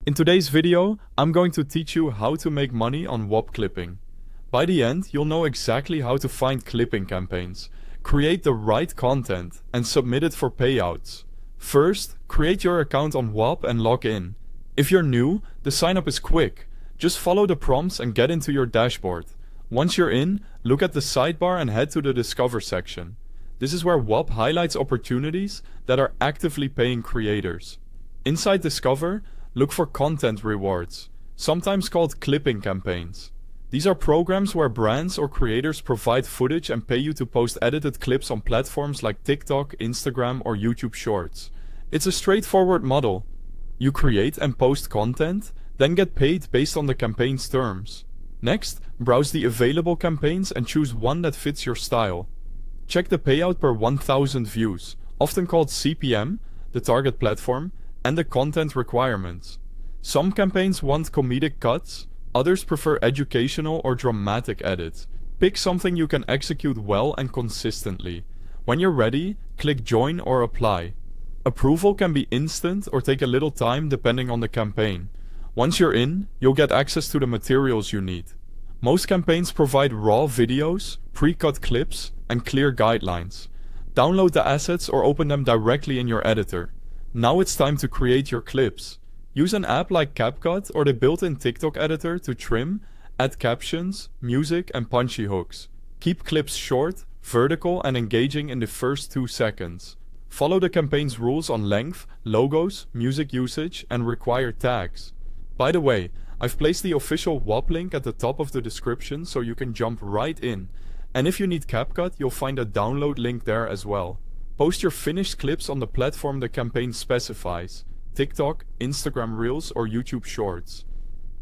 In today's video, I'm going to teach you how to make money on Whop clipping. By the end, you'll know exactly how to find clipping campaigns, create the right content, and submit it for payouts. First, create your account on Whop and log in. If you're new, the sign up is quick. Just follow the prompts and get into your dashboard. Once you're in, look at the sidebar and head to the Discover section. This is where Whop highlights opportunities that are actively paying creators. Inside Discover, look for content rewards, sometimes called clipping campaigns. These are programs where brands or creators provide footage and pay you to post edited clips on platforms like TikTok, Instagram, or YouTube Shorts. It's a straightforward model. You create and post content, then get paid based on the campaign's terms. Next, browse the available campaigns and choose one that fits your style. Check the payout per 1,000 views, often called CPM, the target platform, and the content requirements. Some campaigns want comedic cuts, others prefer educational or dramatic edits. Pick something you can execute well and consistently. When you're ready, click Join or Apply. Approval can be instant or take a little time depending on the campaign. Once you're in, you'll get access to the materials you need. Most campaigns provide raw videos, pre-cut clips, and clear guidelines. Download the assets or open them directly in your editor. Now it's time to create your clips. Use an app like CapCut or the built-in TikTok editor to trim, add captions, music, and punchy hooks. Keep clips short, vertical, and engaging in the first 2 seconds. Follow the campaign's rules on length, logos, music usage, and required tags. By the way, I've placed the official Whop link at the top of the description so you can jump right in. And if you need CapCut, you'll find a download link there as well. Post your finished clips on the platform the campaign specifies: TikTok, Instagram Reels, or YouTube Shorts.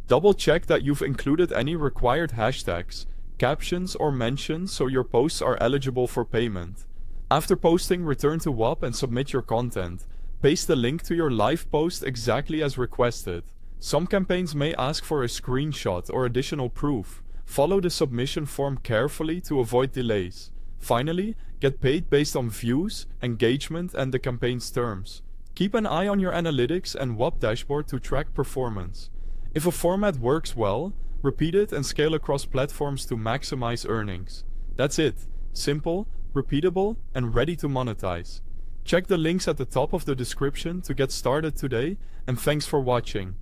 Double check that you've included any required hashtags, captions, or mentions so your posts are eligible for payment. After posting, return to Whop and submit your content. Paste the link to your live post exactly as requested. Some campaigns may ask for a screenshot or additional proof. Follow the submission form carefully to avoid delays. Finally, get paid based on views, engagement, and the campaign's terms. Keep an eye on your analytics and Whop dashboard to track performance. If a format works well, repeat it and scale across platforms to maximize earnings. That's it. Simple, repeatable, and ready to monetize. Check the links at the top of the description to get started today, and thanks for watching.